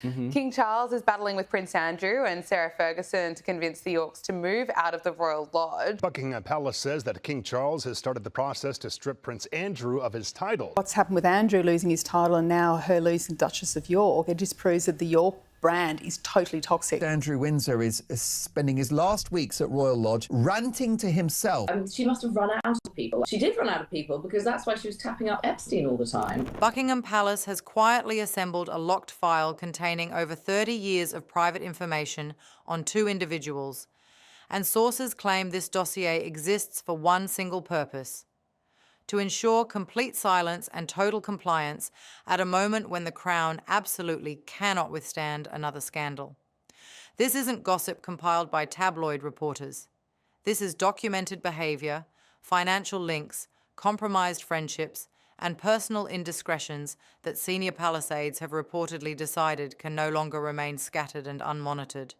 King Charles is battling with Prince Andrew and Sarah Ferguson to convince the Yorks to move out of the Royal Lodge. Buckingham Palace says that King Charles has started the process to strip Prince Andrew of his title. What's happened with Andrew losing his title and now her losing Duchess of York, it just proves that the York brand is totally toxic. Andrew Windsor is spending his last weeks at Royal Lodge ranting to himself. She must have run out of people. She did run out of people because that's why she was tapping up Epstein all the time. Buckingham Palace has quietly assembled a locked file containing over 30 years of private information on 2 individuals, and sources claim this dossier exists for one single purpose: to ensure complete silence and total compliance at a moment when the Crown absolutely cannot withstand another scandal. This isn't gossip compiled by tabloid reporters. This is documented behaviour, financial links, compromised friendships, and personal indiscretions that senior palace aides have reportedly decided can no longer remain scattered and unmonitored.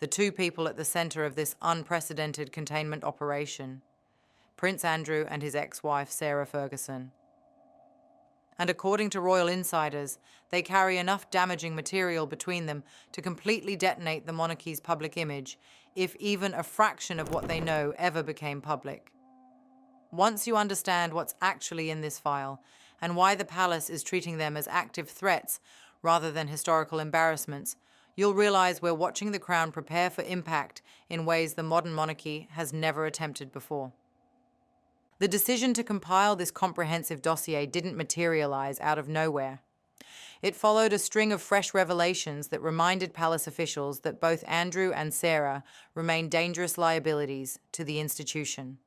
The 2 people at the centre of this unprecedented containment operation: Prince Andrew and his ex-wife, Sarah Ferguson. And according to royal insiders, they carry enough damaging material between them to completely detonate the monarchy's public image, if even a fraction of what they know ever became public. Once you understand what's actually in this file, and why the palace is treating them as active threats rather than historical embarrassments, you'll realise we're watching the Crown prepare for impact in ways the modern monarchy has never attempted before. The decision to compile this comprehensive dossier didn't materialise out of nowhere. It followed a string of fresh revelations that reminded palace officials that both Andrew and Sarah remain dangerous liabilities to the institution.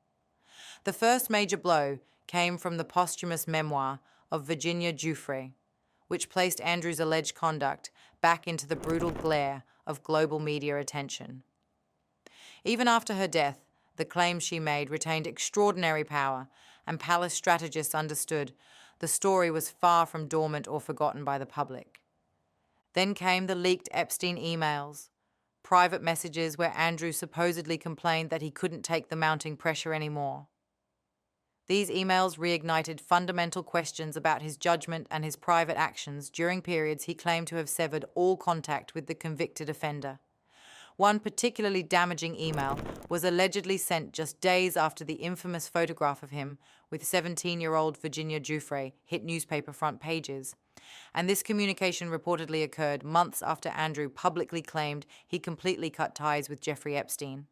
The first major blow came from the posthumous memoir of Virginia Giuffre, which placed Andrew's alleged conduct back into the brutal glare of global media attention. Even after her death, the claims she made retained extraordinary power, and palace strategists understood the story was far from dormant or forgotten by the public. Then came the leaked Epstein emails, private messages where Andrew supposedly complained that he couldn't take the mounting pressure anymore. These emails reignited fundamental questions about his judgment and his private actions during periods he claimed to have severed all contact with the convicted offender. One particularly damaging email was allegedly sent just days after the infamous photograph of him with 17-year-old Virginia Giuffre hit newspaper front pages. And this communication reportedly occurred months after Andrew publicly claimed he completely cut ties with Jeffrey Epstein.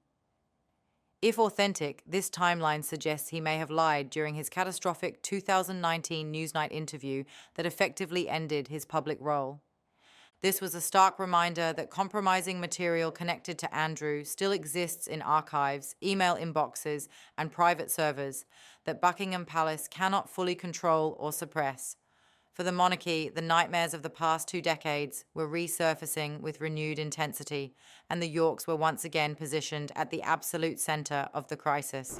If authentic, this timeline suggests he may have lied during his catastrophic 2019 Newsnight interview that effectively ended his public role. This was a stark reminder that compromising material connected to Andrew still exists in archives, email inboxes, and private servers that Buckingham Palace cannot fully control or suppress. For the monarchy, the nightmares of the past 2 decades were resurfacing with renewed intensity, and the Yorks were once again positioned at the absolute centre of the crisis.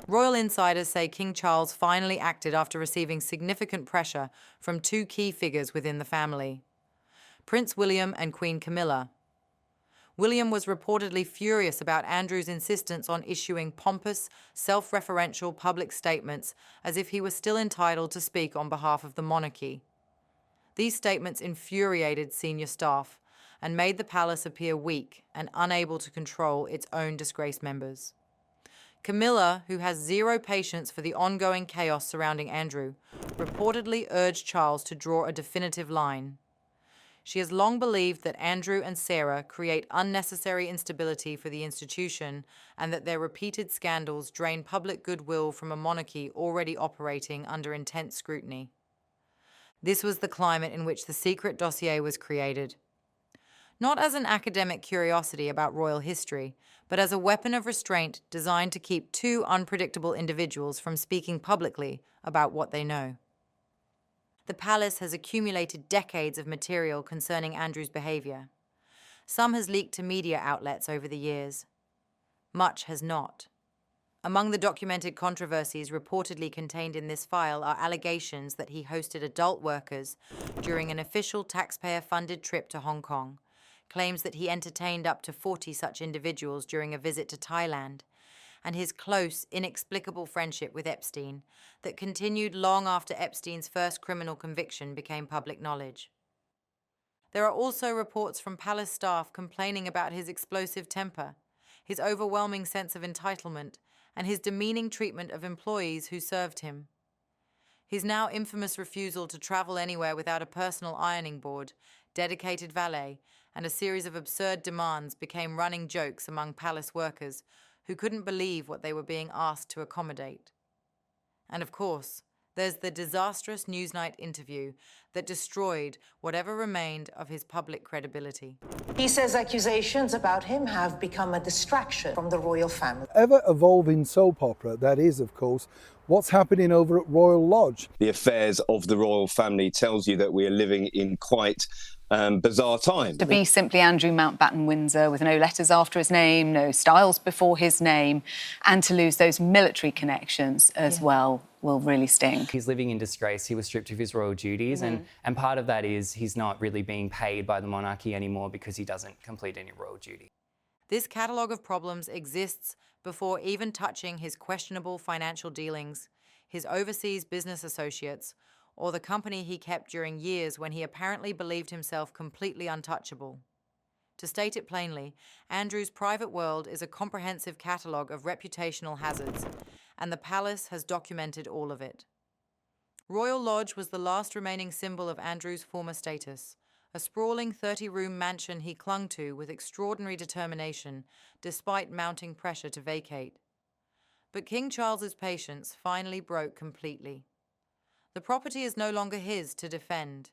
Royal insiders say King Charles finally acted after receiving significant pressure from 2 key figures within the family: Prince William and Queen Camilla. William was reportedly furious about Andrew's insistence on issuing pompous, self-referential public statements as if he was still entitled to speak on behalf of the monarchy. These statements infuriated senior staff and made the palace appear weak and unable to control its own disgraced members. Camilla, who has zero patience for the ongoing chaos surrounding Andrew, reportedly urged Charles to draw a definitive line. She has long believed that Andrew and Sarah create unnecessary instability for the institution and that their repeated scandals drain public goodwill from a monarchy already operating under intense scrutiny. This was the climate in which the secret dossier was created. Not as an academic curiosity about royal history, but as a weapon of restraint designed to keep 2 unpredictable individuals from speaking publicly about what they know. The palace has accumulated decades of material concerning Andrew's behaviour. Some has leaked to media outlets over the years. Much has not. Among the documented controversies reportedly contained in this file are allegations that he hosted adult workers during an official taxpayer-funded trip to Hong Kong, claims that he entertained up to 40 such individuals during a visit to Thailand, and his close, inexplicable friendship with Epstein that continued long after Epstein's first criminal conviction became public knowledge. There are also reports from palace staff complaining about his explosive temper, his overwhelming sense of entitlement, and his demeaning treatment of employees who served him. His now infamous refusal to travel anywhere without a personal ironing board, dedicated valet, and a series of absurd demands became running jokes among palace workers who couldn't believe what they were being asked to accommodate. And of course, there's the disastrous Newsnight interview that destroyed whatever remained of his public credibility. He says accusations about him have become a distraction from the royal family. Ever-evolving soap opera, that is, of course, what's happening over at Royal Lodge. The affairs of the royal family tells you that we are living in quite bizarre times. To be simply Andrew Mountbatten Windsor with no letters after his name, no styles before his name, and to lose those military connections as well will really sting. He's living in disgrace. He was stripped of his royal duties, and part of that is he's not really being paid by the monarchy anymore because he doesn't complete any royal duty. This catalogue of problems exists before even touching his questionable financial dealings, his overseas business associates, or the company he kept during years when he apparently believed himself completely untouchable. To state it plainly, Andrew's private world is a comprehensive catalogue of reputational hazards, and the palace has documented all of it. Royal Lodge was the last remaining symbol of Andrew's former status, a sprawling 30-room mansion he clung to with extraordinary determination despite mounting pressure to vacate. But King Charles's patience finally broke completely. The property is no longer his to defend.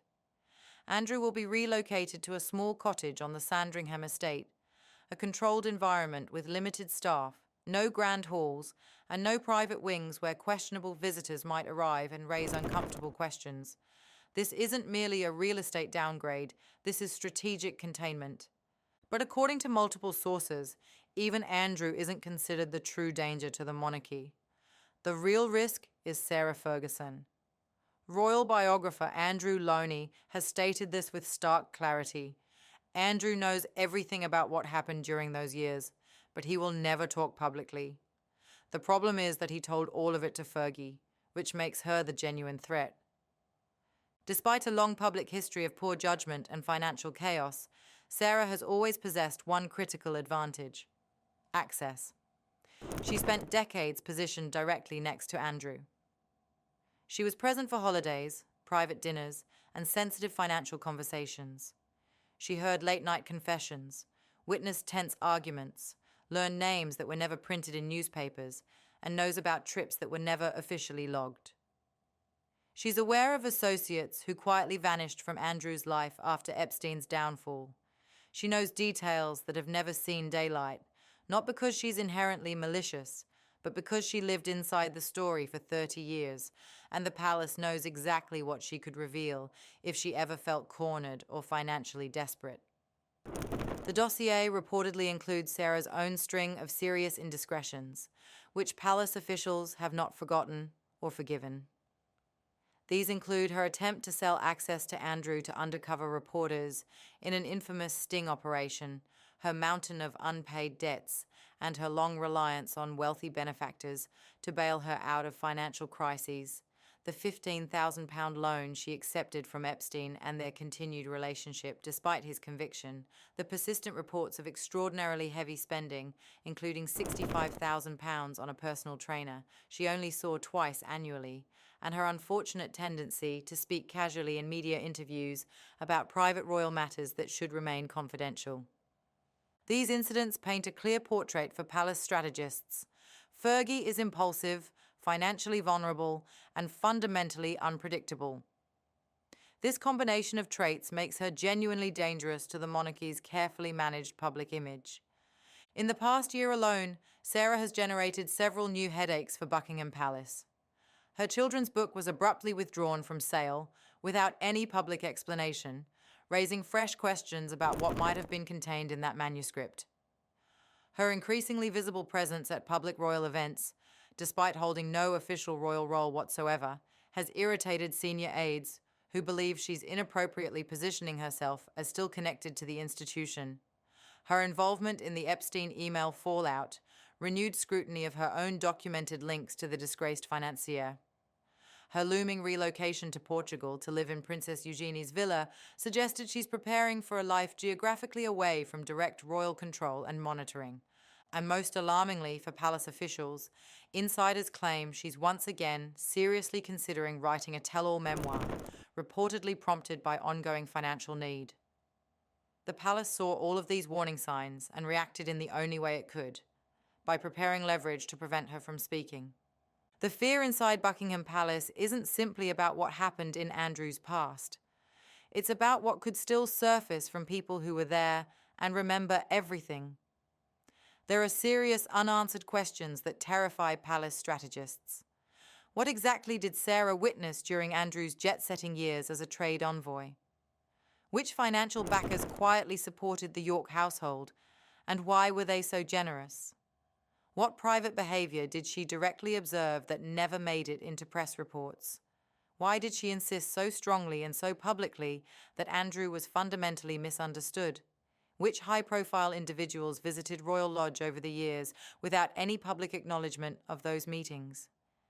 Andrew will be relocated to a small cottage on the Sandringham estate, a controlled environment with limited staff, no grand halls, and no private wings where questionable visitors might arrive and raise uncomfortable questions. This isn't merely a real estate downgrade, this is strategic containment. But according to multiple sources, even Andrew isn't considered the true danger to the monarchy. The real risk is Sarah Ferguson. Royal biographer Andrew Loney has stated this with stark clarity. Andrew knows everything about what happened during those years, but he will never talk publicly. The problem is that he told all of it to Fergie, which makes her the genuine threat. Despite a long public history of poor judgment and financial chaos, Sarah has always possessed one critical advantage: access. She spent decades positioned directly next to Andrew. She was present for holidays, private dinners, and sensitive financial conversations. She heard late-night confessions, witnessed tense arguments, learned names that were never printed in newspapers, and knows about trips that were never officially logged. She's aware of associates who quietly vanished from Andrew's life after Epstein's downfall. She knows details that have never seen daylight, not because she's inherently malicious, but because she lived inside the story for 30 years, and the palace knows exactly what she could reveal if she ever felt cornered or financially desperate. The dossier reportedly includes Sarah's own string of serious indiscretions, which palace officials have not forgotten or forgiven. These include her attempt to sell access to Andrew to undercover reporters in an infamous sting operation, her mountain of unpaid debts, and her long reliance on wealthy benefactors to bail her out of financial crises, the £15,000 loan she accepted from Epstein and their continued relationship despite his conviction, the persistent reports of extraordinarily heavy spending, including £65,000 on a personal trainer she only saw twice annually, and her unfortunate tendency to speak casually in media interviews about private royal matters that should remain confidential. These incidents paint a clear portrait for palace strategists. Fergie is impulsive, financially vulnerable, and fundamentally unpredictable. This combination of traits makes her genuinely dangerous to the monarchy's carefully managed public image. In the past year alone, Sarah has generated several new headaches for Buckingham Palace. Her children's book was abruptly withdrawn from sale without any public explanation, raising fresh questions about what might have been contained in that manuscript. Her increasingly visible presence at public royal events, despite holding no official royal role whatsoever, has irritated senior aides who believe she's inappropriately positioning herself as still connected to the institution. Her involvement in the Epstein email fallout renewed scrutiny of her own documented links to the disgraced financier. Her looming relocation to Portugal to live in Princess Eugenie's villa suggested she's preparing for a life geographically away from direct royal control and monitoring. And most alarmingly for palace officials, insiders claim she's once again seriously considering writing a tell-all memoir, reportedly prompted by ongoing financial need. The palace saw all of these warning signs and reacted in the only way it could, by preparing leverage to prevent her from speaking. The fear inside Buckingham Palace isn't simply about what happened in Andrew's past. It's about what could still surface from people who were there and remember everything. There are serious unanswered questions that terrify palace strategists. What exactly did Sarah witness during Andrew's jet-setting years as a trade envoy? Which financial backers quietly supported the York household, and why were they so generous? What private behavior did she directly observe that never made it into press reports? Why did she insist so strongly and so publicly that Andrew was fundamentally misunderstood? Which high-profile individuals visited Royal Lodge over the years without any public acknowledgement of those meetings?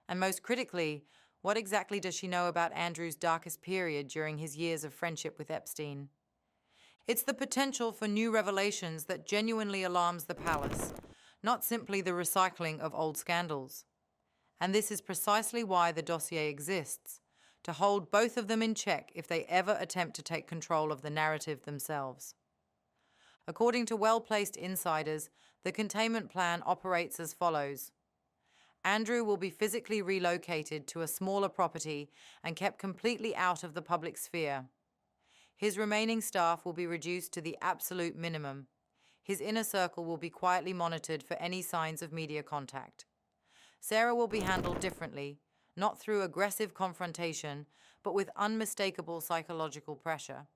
And most critically, what exactly does she know about Andrew's darkest period during his years of friendship with Epstein? It's the potential for new revelations that genuinely alarms the palace, not simply the recycling of old scandals. And this is precisely why the dossier exists, to hold both of them in check if they ever attempt to take control of the narrative themselves. According to well-placed insiders, the containment plan operates as follows. Andrew will be physically relocated to a smaller property and kept completely out of the public sphere. His remaining staff will be reduced to the absolute minimum. His inner circle will be quietly monitored for any signs of media contact. Sarah will be handled differently, not through aggressive confrontation, but with unmistakable psychological pressure.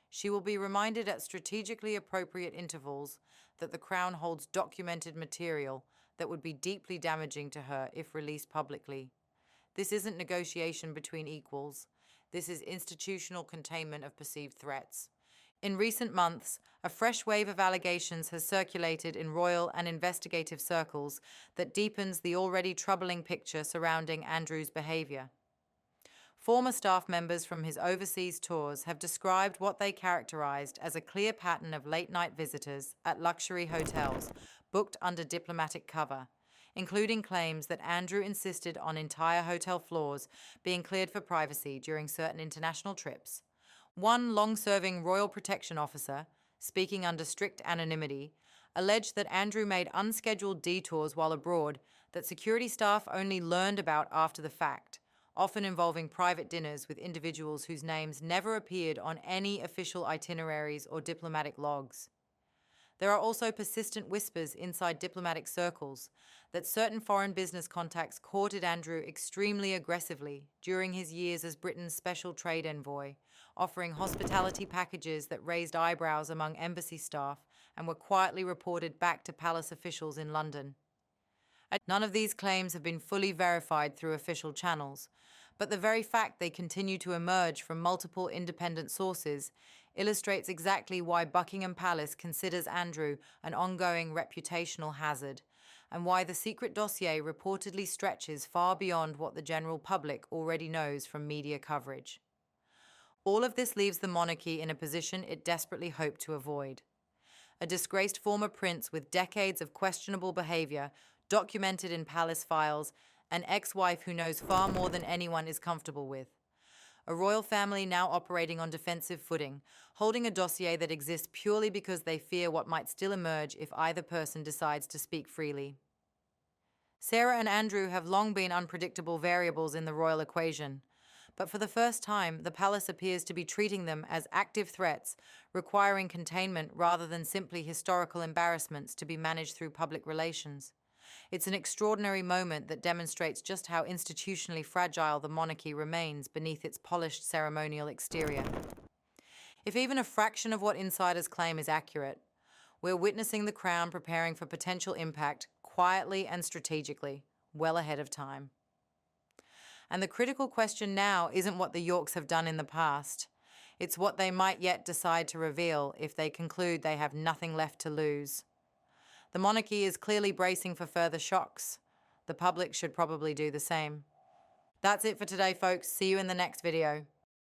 She will be reminded at strategically appropriate intervals that the Crown holds documented material that would be deeply damaging to her if released publicly. This isn't negotiation between equals. This is institutional containment of perceived threats. In recent months, a fresh wave of allegations has circulated in royal and investigative circles that deepens the already troubling picture surrounding Andrew's behavior. Former staff members from his overseas tours have described what they characterized as a clear pattern of late-night visitors at luxury hotels booked under diplomatic cover, including claims that Andrew insisted on entire hotel floors being cleared for privacy during certain international trips. One long-serving royal protection officer, speaking under strict anonymity, alleged that Andrew made unscheduled detours while abroad that security staff only learned about after the fact, often involving private dinners with individuals whose names never appeared on any official itineraries or diplomatic logs. There are also persistent whispers inside diplomatic circles that certain foreign business contacts courted Andrew extremely aggressively during his years as Britain's special trade envoy, offering hospitality packages that raised eyebrows among embassy staff and were quietly reported back to palace officials in London. None of these claims have been fully verified through official channels, but the very fact they continue to emerge from multiple independent sources illustrates exactly why Buckingham Palace considers Andrew an ongoing reputational hazard, and why the secret dossier reportedly stretches far beyond what the general public already knows from media coverage. All of this leaves the monarchy in a position it desperately hoped to avoid. A disgraced former prince with decades of questionable behavior documented in palace files, an ex-wife who knows far more than anyone is comfortable with. A royal family now operating on defensive footing, holding a dossier that exists purely because they fear what might still emerge if either person decides to speak freely. Sarah and Andrew have long been unpredictable variables in the royal equation, but for the first time, the palace appears to be treating them as active threats, requiring containment rather than simply historical embarrassments to be managed through public relations. It's an extraordinary moment that demonstrates just how institutionally fragile the monarchy remains beneath its polished ceremonial exterior. If even a fraction of what insiders claim is accurate, we're witnessing the Crown preparing for potential impact quietly and strategically, well ahead of time. And the critical question now isn't what the Yorks have done in the past. It's what they might yet decide to reveal if they conclude they have nothing left to lose. The monarchy is clearly bracing for further shocks. The public should probably do the same. That's it for today, folks. See you in the next video.